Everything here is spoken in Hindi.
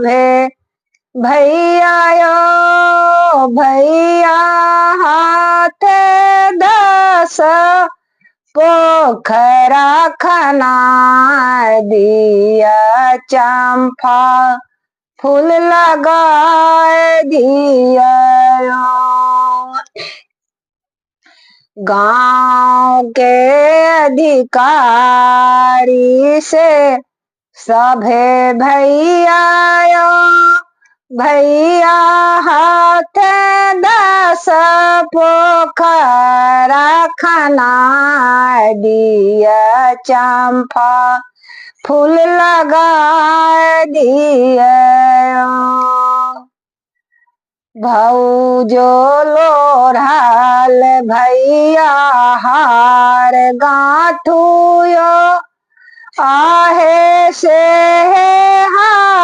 भे भैया यो भैया हाथ दस पोखरा खना दिया चंपा फूल लगाए दिया। गांव के अधिकारी से सभे भैया यो भैया हाथ दस पोखरा खना दिया चंपा फूल लगा दिया। भौजो लोढ़ाल भैया हार गांठुयो आहे से हार